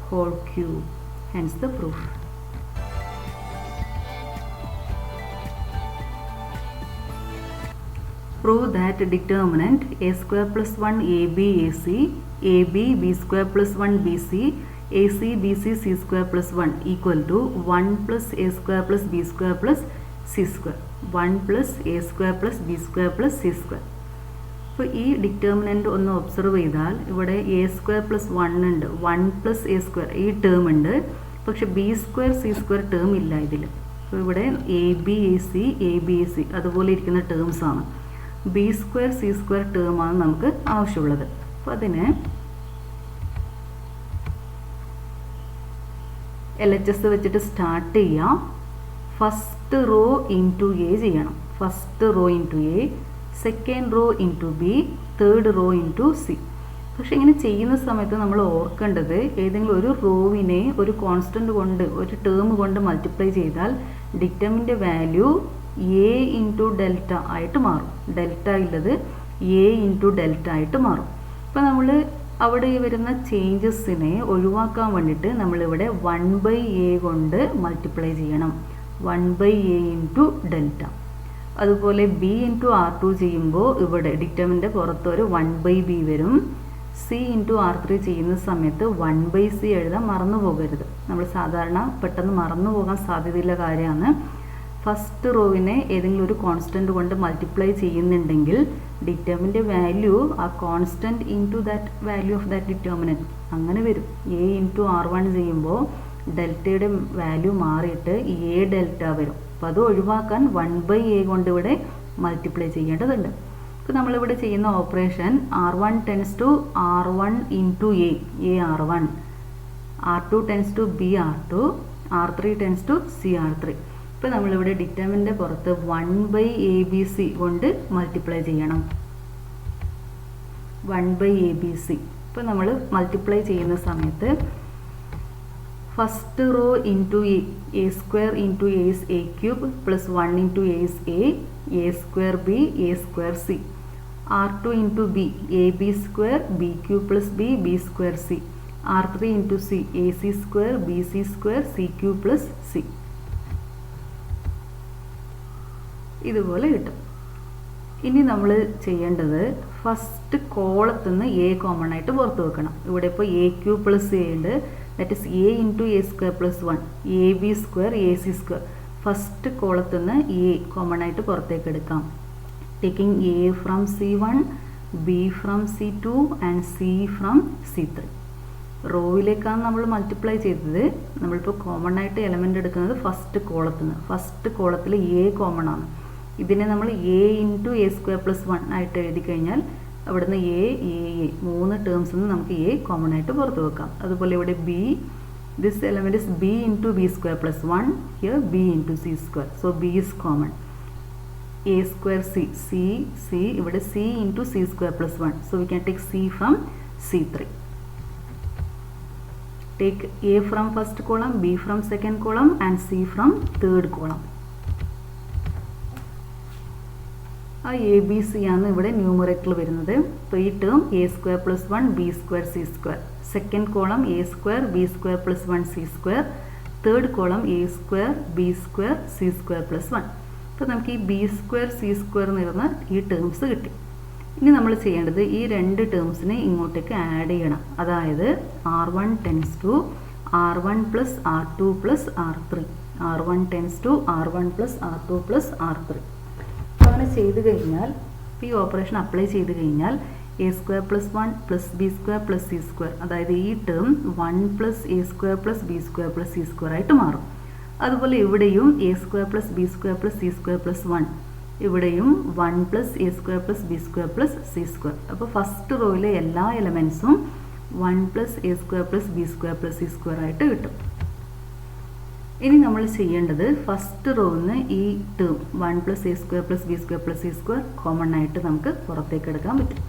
whole cube. Hence the proof. Prove that determinant a square plus 1 ab ac, ab b square plus 1 bc, ac bc c square plus 1 equal to 1 plus a square plus b square plus c square. 1 plus a square plus b square plus c square. അപ്പോൾ ഈ determinant ഒന്ന് observe ചെയ്താൽ ഇവിടെ A square plus 1 ഉണ്ട്, 1 plus A square ഈ term ഉണ്ട്, പക്ഷെ B square C square term ഇല്ല ഇതിൽ. അപ്പോൾ ഇവിടെ എ ബി എ സി അതുപോലെ ഇരിക്കുന്ന ടേംസ് ആണ്. ബി സ്ക്വയർ സി സ്ക്വയർ ടേമാണ് നമുക്ക് ആവശ്യമുള്ളത്. അപ്പോൾ അതിന് LHS വെച്ചിട്ട് സ്റ്റാർട്ട് ചെയ്യാം. ഫസ്റ്റ് റോ ഇൻറ്റു എ ചെയ്യണം. First rho into A, second rho into B, third rho into C. പക്ഷെ ഇങ്ങനെ ചെയ്യുന്ന സമയത്ത് നമ്മൾ ഓർക്കേണ്ടത് ഏതെങ്കിലും ഒരു റോവിനെ ഒരു കോൺസ്റ്റൻറ്റ് കൊണ്ട് ഒരു ടേം കൊണ്ട് മൾട്ടിപ്ലൈ ചെയ്താൽ ഡിറ്റർമിൻ്റെ വാല്യൂ എ ഇൻറ്റു ഡെൽറ്റ ആയിട്ട് മാറും. ഡെൽറ്റ ഉള്ളത് എ ഇൻറ്റു ഡെൽറ്റ ആയിട്ട് മാറും. അപ്പോൾ നമ്മൾ അവിടെ വരുന്ന ചേഞ്ചസിനെ ഒഴിവാക്കാൻ വേണ്ടിയിട്ട് നമ്മളിവിടെ 1/a കൊണ്ട് മൾട്ടിപ്ലൈ ചെയ്യണം. 1/a into delta. അതുപോലെ ബി ഇൻറ്റു R2 ചെയ്യുമ്പോൾ ഇവിടെ ഡിറ്റർമിനൻ്റ് പുറത്തൊരു 1/b വരും. സി ഇൻറ്റു R3 ചെയ്യുന്ന സമയത്ത് 1/c എഴുതാൻ മറന്നു പോകരുത്. നമ്മൾ സാധാരണ പെട്ടെന്ന് മറന്നു പോകാൻ സാധ്യതയുള്ള കാര്യമാണ്. ഫസ്റ്റ് റോവിനെ ഏതെങ്കിലും ഒരു കോൺസ്റ്റൻറ്റ് കൊണ്ട് മൾട്ടിപ്ലൈ ചെയ്യുന്നുണ്ടെങ്കിൽ ഡിറ്റർമിൻ്റെ വാല്യൂ ആ constant into that value of that determinant അങ്ങനെ വരും. എ ഇൻറ്റു R1 ചെയ്യുമ്പോൾ ഡെൽറ്റയുടെ വാല്യൂ മാറിയിട്ട് എ ഡെൽറ്റ വരും. അപ്പോൾ അത് ഒഴിവാക്കാൻ 1/a കൊണ്ട് ഇവിടെ മൾട്ടിപ്ലൈ ചെയ്യേണ്ടതുണ്ട്. ഇപ്പോൾ നമ്മളിവിടെ ചെയ്യുന്ന operation R1 tends to R1 into A R1, R2 tends to B R2, R3 tends to C R3. ഇപ്പോൾ നമ്മളിവിടെ ഡിറ്റർമിൻ്റെ പുറത്ത് 1/abc കൊണ്ട് മൾട്ടിപ്ലൈ ചെയ്യണം. 1/abc. ഇപ്പോൾ നമ്മൾ മൾട്ടിപ്ലൈ ചെയ്യുന്ന സമയത്ത് first rho into A square into A is A cube plus 1 into A is A square B A square C. R2 into B A B square B cube plus B square C. R3 into C A C square B C square C cube plus C. ഇതുപോലെ കിട്ടും. ഇനി നമ്മൾ ചെയ്യേണ്ടത് first കോളത്തിൽ നിന്ന് A common ആയിട്ട് പുറത്ത് വെക്കണം. ഇവിടെ ഇപ്പോൾ എ ക്യൂബ് പ്ലസ് എ ഉണ്ട്. That is A into A square plus 1 A B square A C square. First കോളത്തിൽ നിന്ന് എ കോമൺ ആയിട്ട് പുറത്തേക്ക് എടുക്കാം. Taking a from C1, B from C2 and C from C3. റോയിലേക്കാണ് നമ്മൾ multiply ചെയ്തത്. നമ്മളിപ്പോൾ common ആയിട്ട് എലമെൻ്റ് എടുക്കുന്നത് ഫസ്റ്റ് കോളത്തിൽ നിന്ന്. ഫസ്റ്റ് കോളത്തിൽ എ കോമൺ ആണ്. ഇതിനെ നമ്മൾ A into A square plus 1 ആയിട്ട് എഴുതി കഴിഞ്ഞാൽ അവിടുന്ന് എ 3 ടേംസിൽ നിന്ന് നമുക്ക് എ കോമൺ ആയിട്ട് പുറത്ത് വെക്കാം. അതുപോലെ ഇവിടെ b, this element is b into b square plus 1, here b into c square. So b is common. A square c ഇവിടെ c into c square plus 1. So we can take c from C3. Take A from first column, B from second column and C from third column. ആ A B C ആണ് ഇവിടെ ന്യൂമറേറ്ററിൽ വരുന്നത്. അപ്പോൾ ഈ term a square plus 1 B square C square. Second column A square B square plus 1 C square. Third column A square B square C square plus 1. അപ്പോൾ നമുക്ക് ഈ ബി സ്ക്വയർ സി സ്ക്വയർ നിറഞ്ഞ ഈ ടേംസ് കിട്ടി. ഇനി നമ്മൾ ചെയ്യേണ്ടത് ഈ രണ്ട് ടേംസിനെ ഇങ്ങോട്ടേക്ക് ആഡ് ചെയ്യണം. അതായത് R1 tends to R1 plus R2 plus R3. R1 tends to R1 plus R2 plus R3. അങ്ങനെ ചെയ്ത് കഴിഞ്ഞാൽ ഈ ഓപ്പറേഷൻ അപ്ലൈ ചെയ്ത് കഴിഞ്ഞാൽ A square plus 1 plus B square plus C square, അതായത് ഈ term 1 plus A square plus B square plus C square ആയിട്ട് മാറും. അതുപോലെ ഇവിടെയും A square plus B square plus C square plus 1, ഇവിടെയും 1 plus A square plus B square plus C square. അപ്പോൾ first റോയിലെ എല്ലാ എലമെൻസും 1 plus A square plus B square plus C square ആയിട്ട് കിട്ടും. ഇനി നമ്മൾ ചെയ്യേണ്ടത് ഫസ്റ്റ് റോന്ന് ഈ term 1 plus A square plus B square plus C square common ആയിട്ട് നമുക്ക് പുറത്തേക്ക് എടുക്കാൻ പറ്റും.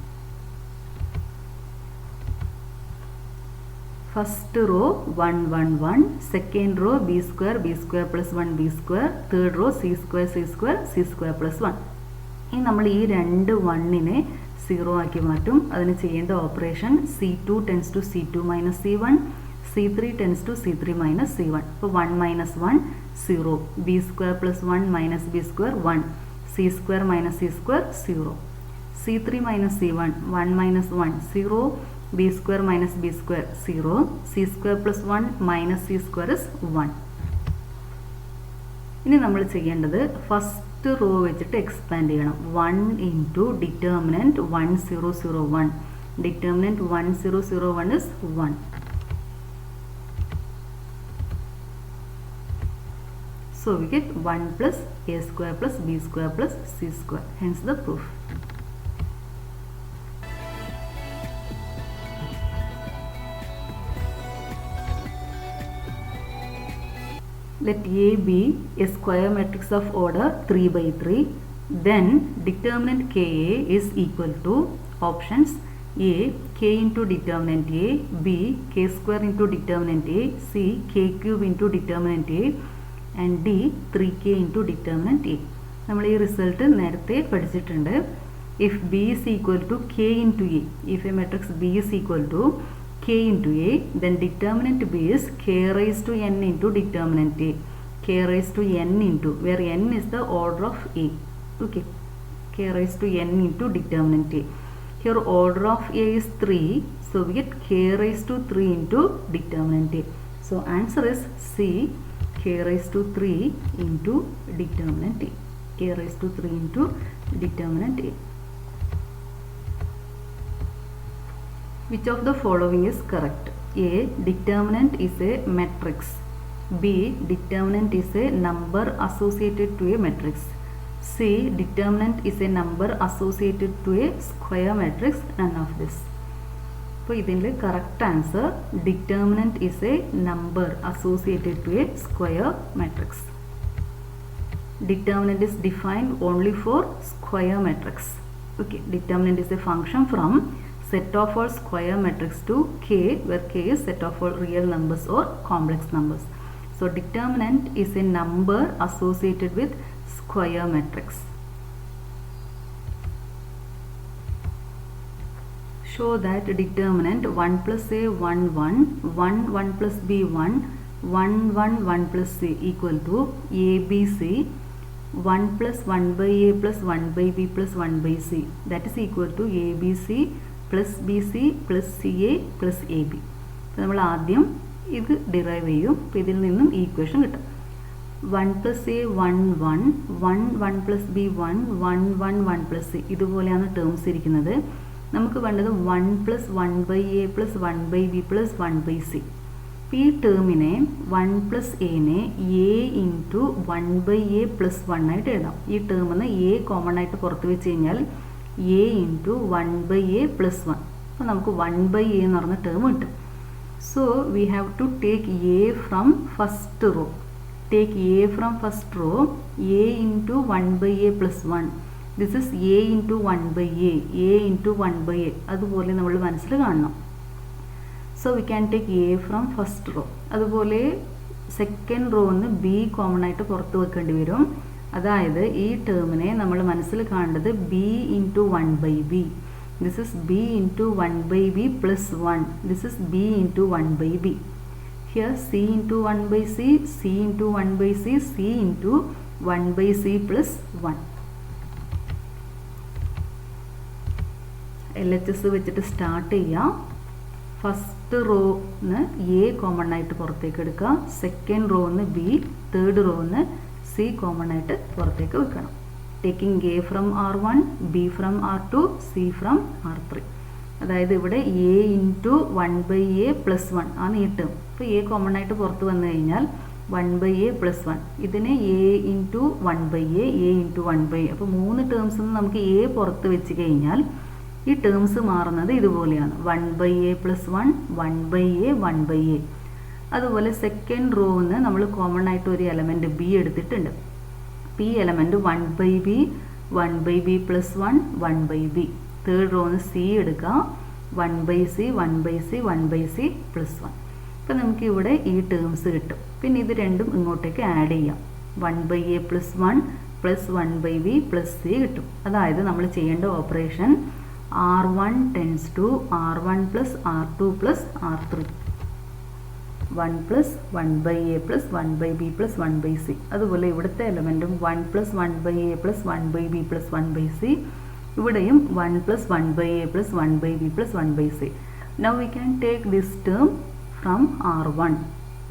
First row 1 1 1, second row B square plus 1 B square, third row C square plus 1. ഇനി നമ്മൾ ഈ രണ്ട് 1നെ 0 ആക്കി മാറ്റും. അതിന് ചെയ്യേണ്ട operation C2 tends to C2 minus C1, C3 tends to C3 minus C1. അപ്പോൾ 1 minus 1 0, B square plus 1 minus B square 1, C square minus C square 0, C3 minus C1 1 minus 1 0, B square minus B square 0, C square plus 1 minus C square is 1. ഇനി നമ്മൾ ചെയ്യേണ്ടത് first row വെച്ചിട്ട് expand ചെയ്യണം. 1 into determinant 1 0 0 1. Determinant 1 0 0 1 is 1. So we get 1 plus a square plus b square plus c square. Hence the proof. Let A be a square matrix of order 3 by 3. Then determinant Ka is equal to options A k into determinant A, B k square into determinant A, C k cube into determinant A, and D 3k into determinant A. നമ്മൾ ഈ result നേരത്തെ പഠിച്ചിട്ടുണ്ട്. If B is equal to k into A, if a matrix B is equal to k into A, then determinant B is k raised to n into determinant A. K raised to n into, where n is the order of A. Okay, k raised to n into determinant A. Here order of A is 3, so we get k raised to 3 into determinant A. So answer is C, k raised to 3 into determinant A. K raised to 3 into determinant A. Which of the following is correct? A. Determinant is a matrix. B. Determinant is a number associated to a matrix. C. Determinant is a number associated to a square matrix. None of this. So, this correct answer. Determinant is a number associated to a square matrix. Determinant is defined only for square matrix. Okay, determinant is a function from set of all square matrix to k, where k is set of all real numbers or complex numbers. So determinant is a number associated with square matrix. Show that determinant 1 plus a 1 1, 1 1 plus b 1, 1 1 1 plus c equal to a b c, 1 plus 1 by a plus 1 by b plus 1 by c, that is equal to a b c plus b c plus c a plus a b. So നമ്മൾ ആദ്യം ഇത് derive ചെയ്യും. അപ്പോൾ ഇതിൽ നിന്നും equation കിട്ടും. 1 plus a 1 1, 1 1 plus b 1, 1 1 1 plus c, ഇതുപോലെയാണ് terms ഇരിക്കുന്നത്. നമുക്ക് വേണ്ടത് 1 plus 1 by a plus 1 by b plus 1 by c. ഈ ടേമിനെ 1 plus a-നെ a into 1 by a plus 1 ആയിട്ട് എഴുതാം. ഈ ടേമിന് a കോമൺ ആയിട്ട് പുറത്ത് വെച്ച് കഴിഞ്ഞാൽ a into 1 by a plus 1. അപ്പോൾ നമുക്ക് 1 by a എന്ന് പറഞ്ഞ ടേം കിട്ടും. So we have to take a from first row. Take a from first row, a into 1 by a plus 1. This is a into 1 by a into 1 by a. അതുപോലെ നമ്മൾ മനസ്സിൽ കാണണം. So we can take a from first row. അതുപോലെ second റോന്ന് b common ആയിട്ട് പുറത്ത് വെക്കേണ്ടി വരും. അതായത് ഈ ടേമിനെ നമ്മൾ മനസ്സിൽ കാണേണ്ടത് b into 1 by b. This is b into 1 by b plus 1. This is b into 1 by b. Here c into 1 by c, c into 1 by c, c into 1 by c plus 1. LHS വെച്ചിട്ട് start ചെയ്യാം. First റോന്ന് a common ആയിട്ട് പുറത്തേക്ക് എടുക്കുക. Second റോന്ന് b, third റോന്ന് c common ആയിട്ട് പുറത്തേക്ക് വെക്കണം. Taking a from R1, b from R2, c from R3. അതായത് ഇവിടെ a into 1 by A plus 1 ആണ് ഈ ടേം. അപ്പോൾ എ കോമൺ ആയിട്ട് പുറത്ത് വന്നു കഴിഞ്ഞാൽ 1 ബൈ എ പ്ലസ് 1. ഇതിനെ A into 1 by A into 1 by A. അപ്പോൾ 3 ടേംസിൽ നിന്ന് നമുക്ക് എ പുറത്ത് വെച്ച് കഴിഞ്ഞാൽ ഈ ടേംസ് മാറുന്നത് ഇതുപോലെയാണ്. 1 by A plus 1, 1 by a, 1 by a. അതുപോലെ സെക്കൻഡ് റോന്ന് നമ്മൾ കോമൺ ആയിട്ട് ഒരു എലമെൻറ്റ് ബി എടുത്തിട്ടുണ്ട്. ഈ element 1 by b, 1 by B plus 1, 1 by b. Third റോന്ന് സി എടുക്കുക. 1 by c, 1 by c, 1 by c plus 1. അപ്പോൾ നമുക്ക് ഇവിടെ ഈ ടേംസ് കിട്ടും. പിന്നെ ഇത് രണ്ടും ഇങ്ങോട്ടേക്ക് ആഡ് ചെയ്യാം. 1 by A plus 1 plus 1 by B plus C കിട്ടും. അതായത് നമ്മൾ ചെയ്യേണ്ട operation R1 tends to R1 plus R2 plus R3. 1 plus 1 by a plus 1 by b plus 1 by c. അതുപോലെ ഇവിടുത്തെ എലമെൻറ്റും 1 plus 1 by a plus 1 by b plus 1 by c. ഇവിടെയും 1 plus 1 by a plus 1 by b plus 1 by c. Now we can take this term from R1.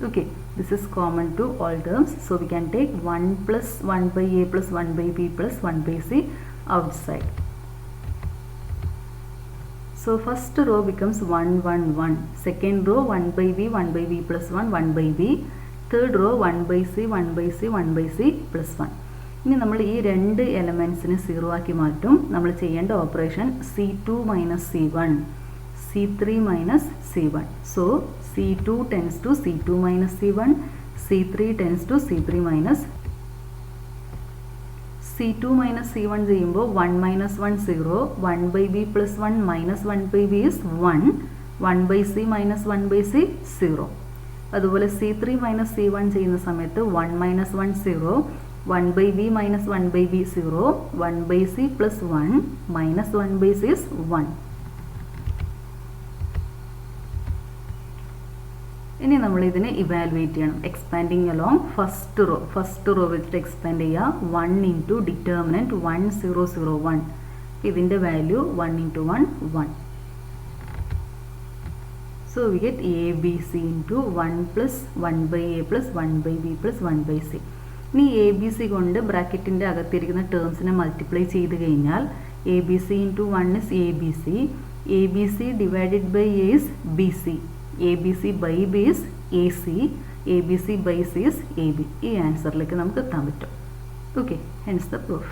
Okay, this is common to all terms. So we can take 1 plus 1 by a plus 1 by b plus 1 by c outside. So first row becomes 1 1 1. Second row 1 by b, 1 by b plus 1, 1 by b. Third row 1 by c, 1 by c, 1 by c plus 1. ഇനി നമ്മൾ ഈ രണ്ട് എലമെൻറ്റ്സിനെ 0 ആക്കി മാറ്റും. നമ്മൾ ചെയ്യേണ്ട operation C2 minus C1, C3 minus C1. So C2 tends to C2 minus C1, C3 tends to C3 minus C2 minus C1 ചെയ്യുമ്പോൾ 1 minus 1 0, 1 by b plus 1 minus 1 by b is 1, 1 by c minus 1 by c 0. അതുപോലെ C3 minus C1 ചെയ്യുന്ന സമയത്ത് 1 minus 1 0, 1 by b minus 1 by b 0, 1 by c plus 1 minus 1 by c is 1. ഇനി നമ്മൾ ഇതിനെ evaluate ചെയ്യണം. Expanding along first row വെച്ചിട്ട് expand ചെയ്യുക. 1 into determinant 1 0 0 1. ഇതിൻ്റെ value 1 into 1 1. So we get ABC into 1 plus 1 by A plus 1 by B plus 1 by C. ഇനി ABC കൊണ്ട് ബ്രാക്കറ്റിൻ്റെ അകത്തിരിക്കുന്ന ടേംസിനെ multiply ചെയ്ത് കഴിഞ്ഞാൽ ABC into 1 is ABC. ABC divided by A is BC. ABC by B is AC. ABC by C is AB. ഈ ആൻസറിലേക്ക് നമുക്ക് എത്താൻ പറ്റും. Okay, hence the proof.